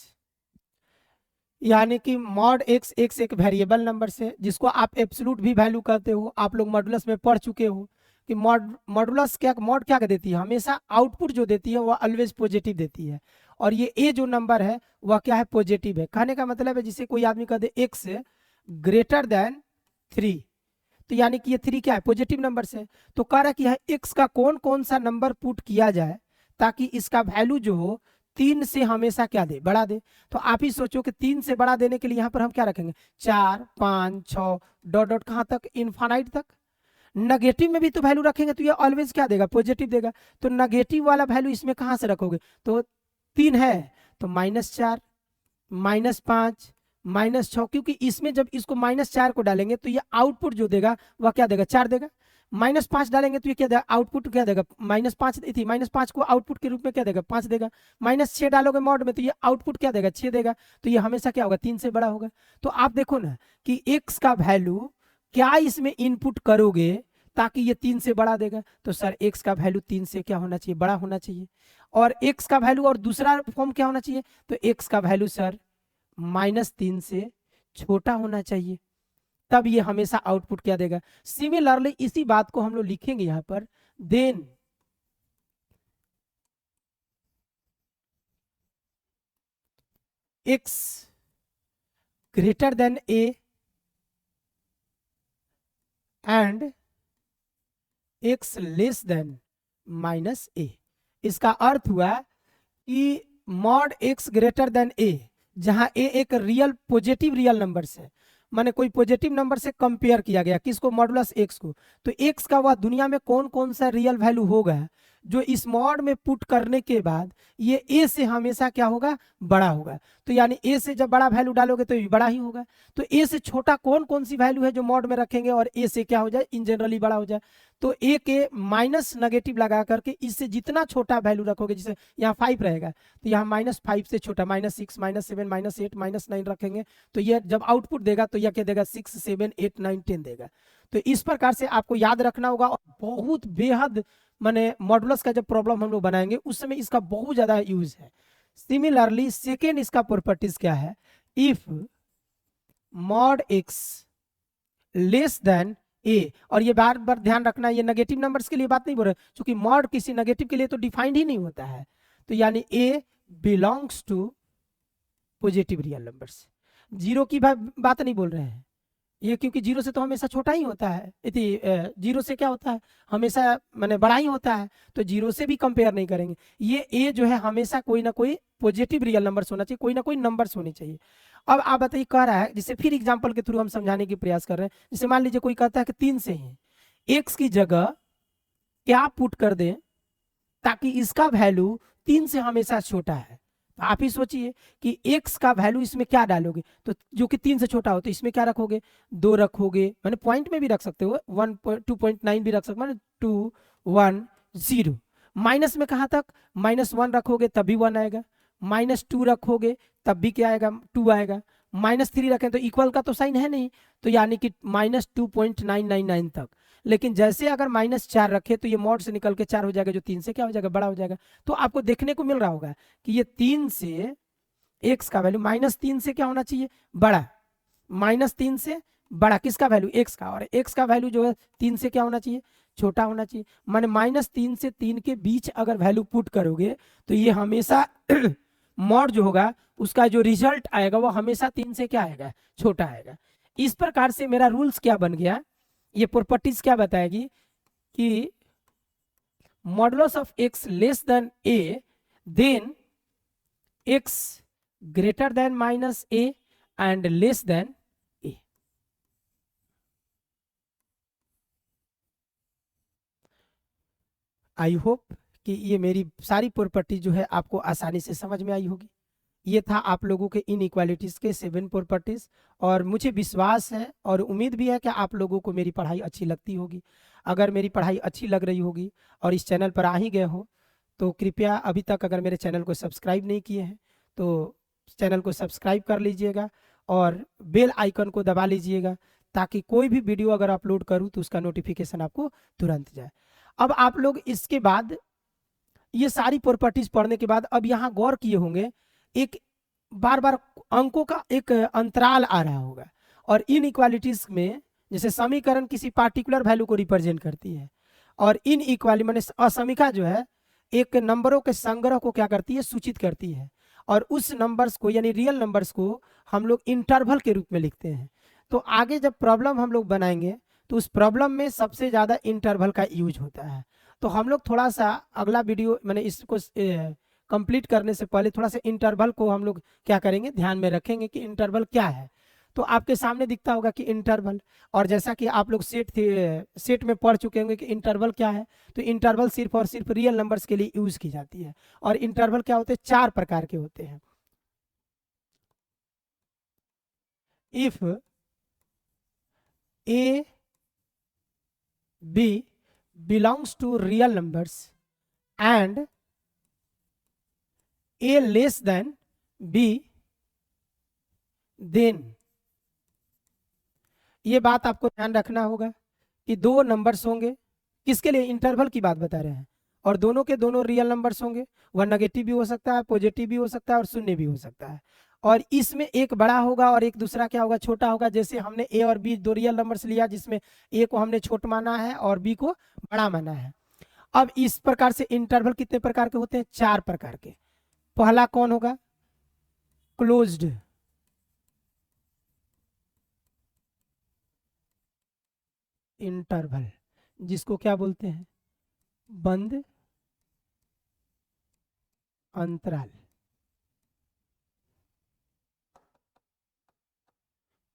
यानी कि मॉड x एक वेरिएबल नंबर से जिसको आप एब्सोल्यूट भी वैल्यू कहते हो, आप लोग मॉडुलस में पढ़ चुके हो कि मॉडुलस मॉड क्या देती है, हमेशा आउटपुट जो देती है वह ऑलवेज पॉजिटिव देती है, और ये a जो नंबर है वह क्या है, पॉजिटिव है। कहने का मतलब है जिसे कोई आदमी कह दे x ग्रेटर देन 3, तो यानी कि ये 3 क्या है, पॉजिटिव नंबर से। तो कह रहा कि है x का कौन कौन सा नंबर पुट किया जाए ताकि इसका वैल्यू जो हो 3 से हमेशा क्या दे, बड़ा दे। तो आप ही सोचो कि 3 से बड़ा देने के लिए यहाँ पर हम क्या रखेंगे, 4 5 6 डॉट डॉट कहाँ तक, इनफाइनाइट तक। नेगेटिव में भी तो वैल्यू रखेंगे तो ये ऑलवेज क्या देगा, पॉजिटिव देगा। तो नेगेटिव वाला वैल्यू इसमें कहाँ से रखोगे, तो 3 है तो -4 -5 -6, क्योंकि इसमें जब इसको -4 को डालेंगे तो ये आउटपुट जो देगा वह क्या देगा, 4 देगा। -5 डालेंगे तो ये क्या देगा, आउटपुट क्या देगा, -5 थी, -5 को आउटपुट के रूप में क्या देगा, 5 देगा। -6 डालोगे मॉड में तो ये आउटपुट क्या देगा, 6 देगा। तो ये हमेशा क्या होगा, 3 से बड़ा होगा। तो आप देखो ना कि x का वैल्यू क्या इसमें इनपुट करोगे ताकि ये 3 से बड़ा देगा, तो सर x का वैल्यू 3 से क्या होना चाहिए, बड़ा होना चाहिए। और x का वैल्यू और दूसरा फॉर्म क्या होना चाहिए, तो x का वैल्यू सर -3 से छोटा होना चाहिए, तब ये हमेशा आउटपुट क्या देगा। सिमिलरली इसी बात को हम लोग लिखेंगे यहां पर, then x greater than a and x less than -a। इसका अर्थ हुआ कि mod x greater than a, जहां a एक रियल पॉजिटिव रियल नंबर से, माने कोई पॉजिटिव नंबर से कंपेयर किया गया, किसको, मॉडुलस x को। तो x का वह दुनिया में कौन कौन सा रियल वैल्यू होगा जो इस मॉड में पुट करने के बाद ये a से हमेशा क्या होगा, बड़ा होगा। तो यानी a से जब बड़ा वैल्यू डालोगे तो ये बड़ा ही होगा। तो a से छोटा कौन कौन सी वैल्यू है जो मॉड में रखेंगे और a से क्या हो जाए, इन जनरली बड़ा हो जाए। तो a के माइनस नेगेटिव लगा करके इससे जितना छोटा वैल्यू रखोगे, जैसे यहाँ 5 रहेगा तो यहाँ -5 से छोटा, -6 -7 -8 -9 रखेंगे, तो ये जब आउटपुट देगा तो यह क्या देगा, 6 7 8 9 10 देगा। तो इस प्रकार से आपको याद रखना होगा। और बहुत बेहद माने मॉडुलस का जब प्रॉब्लम हम लोग बनाएंगे उस समय इसका बहुत ज्यादा यूज है। सिमिलरली सेकेंड इसका प्रॉपर्टीज क्या है, if mod x less than a, और ये बार बार ध्यान रखना, ये नेगेटिव नंबर्स के लिए बात नहीं बोल रहे, क्योंकि मॉड किसी नेगेटिव के लिए तो डिफाइंड ही नहीं होता है। तो यानी a belongs to positive real numbers, zero की बात नहीं बोल रहे हैं ये, क्योंकि जीरो से तो हमेशा छोटा ही होता है, जीरो से क्या होता है, हमेशा माने बड़ा ही होता है, तो जीरो से भी कंपेयर नहीं करेंगे। ये ए जो है हमेशा कोई ना कोई पॉजिटिव रियल नंबर्स होना चाहिए, कोई ना कोई नंबर्स होने चाहिए। अब आप बताइए, कह रहा है, जिसे फिर एग्जाम्पल के थ्रू हम समझाने की प्रयास कर रहे हैं। जैसे मान लीजिए कोई कहता है कि 3 से है, एक्स की जगह क्या पुट कर दें ताकि इसका वैल्यू 3 से हमेशा छोटा है। तो आप ही सोचिए कि x का वैल्यू इसमें क्या डालोगे, तो जो कि 3 से छोटा हो तो इसमें क्या रखोगे, 2 रखोगे, मैंने पॉइंट में भी रख सकते हो, 2.9 भी रख सकते हो, 2 1 0। माइनस में कहाँ तक, -1 रखोगे तब भी 1 आएगा, -2 रखोगे तब भी क्या आएगा, 2 आएगा, -3 रखें तो इक्वल का तो साइन है नहीं, तो यानी कि -2.999 तक। लेकिन जैसे अगर -4 रखे तो ये मॉड से निकल के 4 हो जाएगा, जो 3 से क्या हो जाएगा, बड़ा हो जाएगा। तो आपको देखने को मिल रहा होगा कि ये 3 से x का वैल्यू -3 से क्या होना चाहिए, बड़ा, -3 से बड़ा किसका वैल्यू, x का, और x का वैल्यू जो है 3 से क्या होना चाहिए, छोटा होना चाहिए। माने -3 से 3 के बीच अगर वैल्यू पुट करोगे तो ये हमेशा मॉड जो होगा उसका जो रिजल्ट आएगा वो हमेशा 3 से क्या आएगा, छोटा आएगा। इस प्रकार से मेरा रूल्स क्या बन गया, ये प्रॉपर्टीज क्या बताएगी कि modulus of x less than a, then x greater than -a and less than a। I hope कि ये मेरी सारी प्रॉपर्टी जो है आपको आसानी से समझ में आई होगी। ये था आप लोगों के इनइक्वालिटीज़ के 7 प्रॉपर्टीज़। और मुझे विश्वास है और उम्मीद भी है कि आप लोगों को मेरी पढ़ाई अच्छी लगती होगी। अगर मेरी पढ़ाई अच्छी लग रही होगी और इस चैनल पर आ ही गए हो तो कृपया अभी तक अगर मेरे चैनल को सब्सक्राइब नहीं किए हैं तो चैनल को सब्सक्राइब कर लीजिएगा और बेल आइकन को दबा लीजिएगा, ताकि कोई भी वीडियो अगर अपलोड करूँ तो उसका नोटिफिकेशन आपको तुरंत जाए। अब आप लोग इसके बाद ये सारी प्रॉपर्टीज पढ़ने के बाद अब यहाँ गौर किए होंगे, एक बार बार अंकों का एक अंतराल आ रहा होगा। और इन इक्वालिटीज में जैसे समीकरण किसी पार्टिकुलर वैल्यू को रिप्रेजेंट करती है और इन इक्वालिटी माने असमीका जो है एक नंबरों के संग्रह को क्या करती है, सूचित करती है। और उस नंबर्स को यानी रियल नंबर्स को हम लोग इंटरवल के रूप में लिखते हैं। तो आगे जब प्रॉब्लम हम लोग बनाएंगे तो उस प्रॉब्लम में सबसे ज़्यादा इंटरवल का यूज होता है। तो हम लोग थोड़ा सा अगला वीडियो मैंने इसको कंप्लीट करने से पहले थोड़ा सा इंटरवल को हम लोग क्या करेंगे, ध्यान में रखेंगे कि इंटरवल क्या है। तो आपके सामने दिखता होगा कि इंटरवल, और जैसा कि आप लोग सेट में पढ़ चुके होंगे कि इंटरवल क्या है। तो इंटरवल सिर्फ और सिर्फ रियल नंबर्स के लिए यूज की जाती है। और इंटरवल क्या होते हैं, 4 प्रकार के होते हैं। If a b belongs to real numbers and a less than b, then ये बात आपको ध्यान रखना होगा कि 2 नंबर्स होंगे, किसके लिए, इंटरवल की बात बता रहे हैं, और दोनों के दोनों रियल नंबर्स होंगे। वह नेगेटिव भी हो सकता है, पॉजिटिव भी हो सकता है और शून्य भी हो सकता है। और इसमें एक बड़ा होगा और एक दूसरा क्या होगा, छोटा होगा। जैसे हमने ए और बी 2 रियल नंबर्स लिया जिसमें ए को हमने छोटा माना है और बी को बड़ा माना है। अब इस प्रकार से इंटरवल कितने प्रकार के होते हैं, 4 प्रकार के। पहला कौन होगा, क्लोज्ड इंटरवल, जिसको क्या बोलते हैं, बंद अंतराल।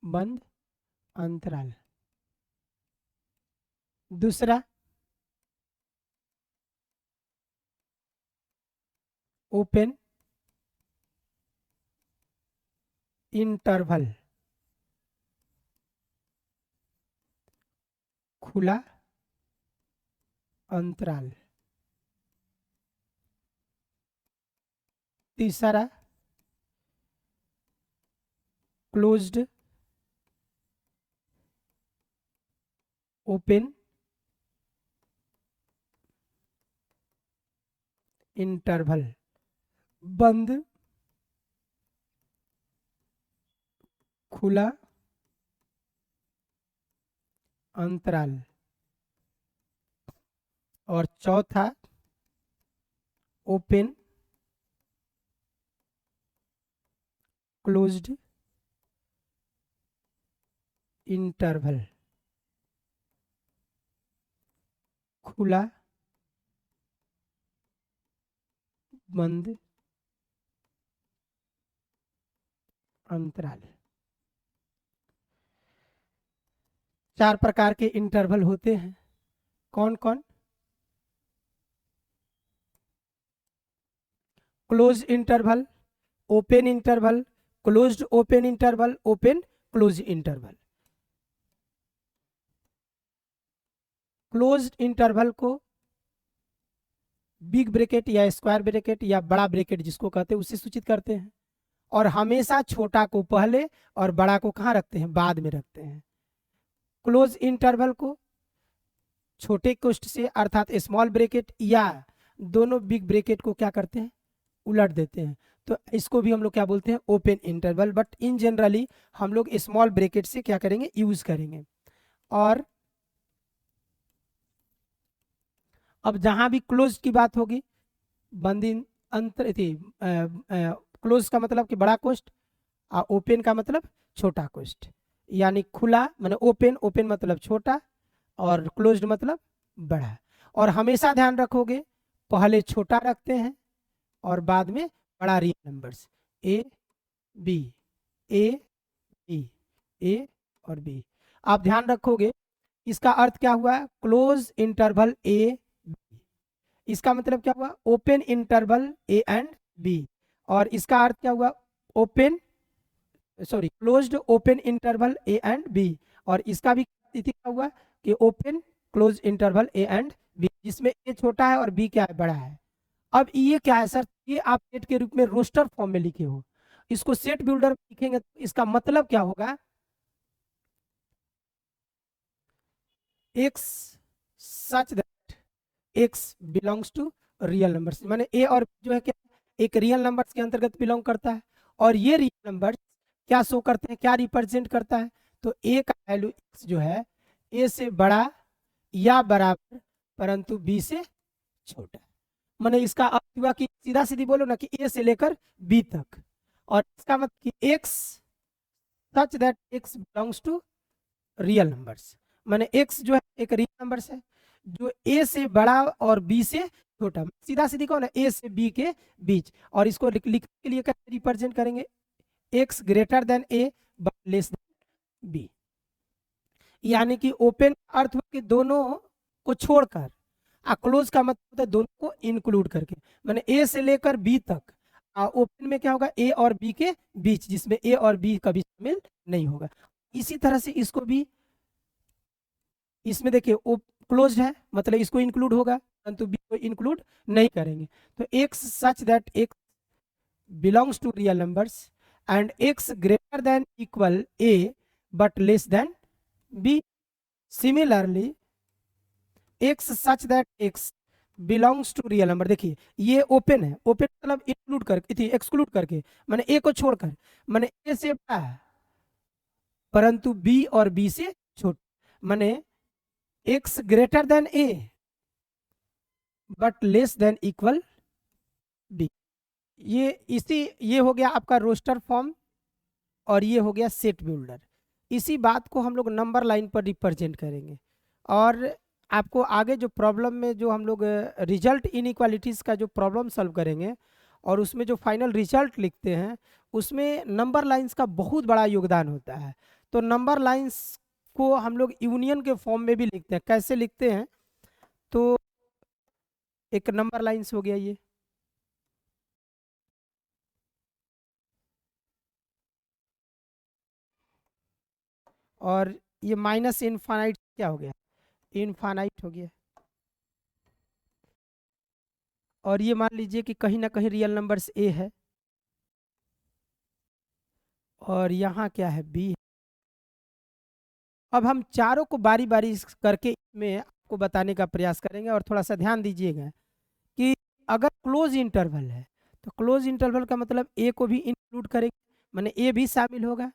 बंद अंतराल। दूसरा ओपन इंटरवल, खुला अंतराल। तीसरा क्लोज्ड ओपन इंटरवल, बंद खुला अंतराल। और चौथा ओपन क्लोज्ड इंटरवल, खुला बंद अंतराल। 4 प्रकार के इंटरवल होते हैं। कौन कौन, close interval, open interval, closed open interval, open close interval. Closed interval को बिग ब्रैकेट या स्क्वायर ब्रैकेट या बड़ा ब्रैकेट जिसको कहते हैं उससे सूचित करते हैं। और हमेशा छोटा को पहले और बड़ा को कहाँ रखते हैं, बाद में रखते हैं। क्लोज इंटरवल को छोटे कोष्ठ से अर्थात स्मॉल ब्रैकेट या दोनों बिग ब्रैकेट को क्या करते हैं, उलट देते हैं। तो इसको भी हम लोग क्या बोलते हैं, open interval. But in generally हम लोग स्मॉल ब्रैकेट से क्या करेंगे, यूज करेंगे। और अब जहां भी क्लोज की बात होगी, बंद अंतर थी, क्लोज का मतलब कि बड़ा कोष्ठ, ओपन का मतलब छोटा कोष्ठ। यानी खुला माने ओपन, ओपन मतलब छोटा और क्लोज्ड मतलब बड़ा। और हमेशा ध्यान रखोगे पहले छोटा रखते हैं और बाद में बड़ा real numbers, A B, A B, A और बी। आप ध्यान रखोगे इसका अर्थ क्या हुआ, क्लोज इंटरवल ए बी। इसका मतलब क्या हुआ, open interval a and b. और इसका अर्थ क्या हुआ, open, sorry, closed open interval a and b, और इसका भी स्थिति क्या हुआ कि open close interval a and b, जिसमें ए छोटा है और बी क्या है, बड़ा है। अब ये क्या है सर, ये आप सेट के रूप में रोस्टर फॉर्म में लिखे हो, इसको सेट बिल्डर में लिखेंगे तो इसका मतलब क्या होगा, x such that x belongs to real numbers, माने ए और B जो है क्या, एक रियल नंबर्स के अंतर्गत बिलोंग करता है, और ये रियल नंबर्स क्या शो करते हैं, क्या रिप्रेजेंट करता है, तो ए का वैल्यू एक्स जो है ए से बड़ा या बराबर परंतु बी से छोटा। माने इसका अर्थ हुआ कि सीधा सीधी बोलो ना कि ए से लेकर बी तक, और इसका मतलब कि x such that x belongs to real numbers, माने एक्स जो है एक रियल नंबर्स है जो ए से बड़ा और बी से छोटा, सीधा सीधी कौन है, ए से बी के बीच, और इसको लिखने के लिए कैसे रिप्रेजेंट करेंगे, x greater than a but less than b, यानी कि ओपन अर्थ हुआ कि दोनों को छोड़कर, क्लोज का मतलब होता है दोनों को इंक्लूड करके, माने ए से लेकर बी तक, ओपन में क्या होगा, ए और बी के बीच, जिसमें ए और बी कभी शामिल नहीं होगा। इसी तरह से इसको भी, इसमें देखिए क्लोज्ड है मतलब इसको इंक्लूड होगा परंतु बी को इंक्लूड नहीं करेंगे, तो x such that x belongs to real numbers and x greater than equal a but less than b. Similarly x such that x belongs to real number, देखिए ये ओपन है, open मतलब include करके थी, exclude करके, माने ए को छोड़कर, माने ए से बड़ा है परंतु बी और बी से छोटा, माने x greater than a but less than equal b. ये हो गया आपका रोस्टर फॉर्म, और ये हो गया सेट बिल्डर। इसी बात को हम लोग नंबर लाइन पर रिप्रेजेंट करेंगे, और आपको आगे जो प्रॉब्लम में जो हम लोग रिजल्ट इनइक्वालिटीज़ का जो प्रॉब्लम सॉल्व करेंगे और उसमें जो फाइनल रिजल्ट लिखते हैं उसमें नंबर लाइंस का बहुत बड़ा योगदान होता है। तो नंबर लाइंस को हम लोग यूनियन के फॉर्म में भी लिखते हैं, कैसे लिखते हैं, तो एक नंबर लाइंस हो गया ये, और ये माइनस इनफाइनाइट क्या हो गया, इनफाइनाइट हो गया, और ये मान लीजिए कि कहीं ना कहीं रियल नंबर्स ए है और यहाँ क्या है बी है। अब हम चारों को बारी बारी करके इसमें आपको बताने का प्रयास करेंगे, और थोड़ा सा ध्यान दीजिएगा कि अगर क्लोज इंटरवल है तो क्लोज इंटरवल का मतलब ए को भी इंक्लूड करेंगे, माने ए भी शामिल होगा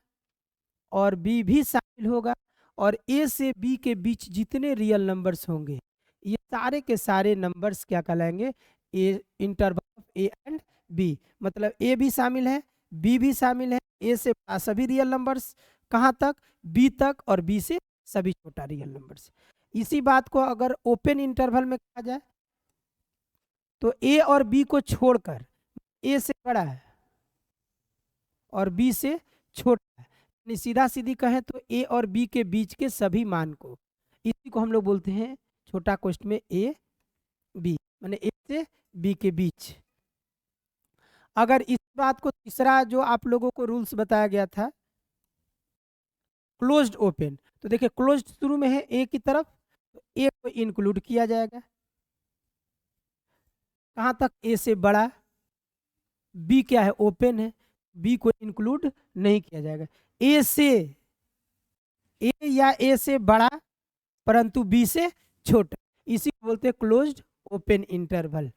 और बी भी शामिल होगा, और ए से बी के बीच जितने रियल नंबर्स होंगे ये सारे के सारे नंबर्स क्या कहलाएंगे, A interval of A and B, मतलब ए भी शामिल है बी भी शामिल है, ए से बड़ा सभी रियल नंबर्स कहाँ तक, बी तक, और बी से सभी छोटा रियल नंबर्स। इसी बात को अगर ओपन इंटरवल में कहा जाए तो ए और बी को छोड़कर, ए से बड़ा है और बी से छोटा है, सीधा सीधी कहें तो ए और बी के बीच के सभी मान को, इसी को हम लोग बोलते हैं छोटा कोष्ठ में ए बी, माने ए से बी के बीच। अगर इस बात को तीसरा जो आप लोगों को रूल्स बताया गया था क्लोज्ड ओपन, तो देखिए क्लोज्ड शुरू में है ए की तरफ, तो ए को इंक्लूड किया जाएगा कहाँ तक, ए से बड़ा, बी क्या है ओपन है, बी को इंक्लूड नहीं किया जाएगा, ए से, ए या ए से बड़ा परंतु बी से छोटा, इसी को बोलते हैं क्लोज्ड ओपन इंटरवल।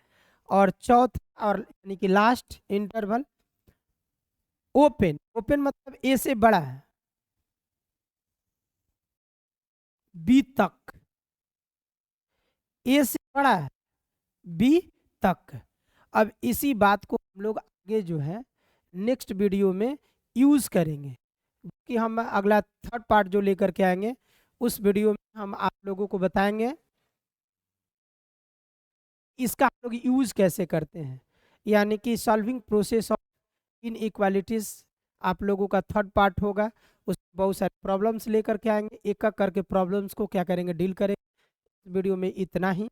और चौथा और यानी कि लास्ट इंटरवल ओपन, ओपन मतलब ए से बड़ा है बी तक, ए से बड़ा है बी तक। अब इसी बात को हम लोग आगे जो है नेक्स्ट वीडियो में यूज करेंगे, कि हम अगला थर्ड पार्ट जो लेकर के आएंगे उस वीडियो में हम आप लोगों को बताएंगे इसका हम लोग यूज कैसे करते हैं, यानी कि सॉल्विंग प्रोसेस ऑफ इनइक्वालिटीज आप लोगों का थर्ड पार्ट होगा। उस बहुत सारे प्रॉब्लम्स लेकर के आएंगे, एक एक करके प्रॉब्लम्स को क्या करेंगे, डील करेंगे। वीडियो में इतना ही।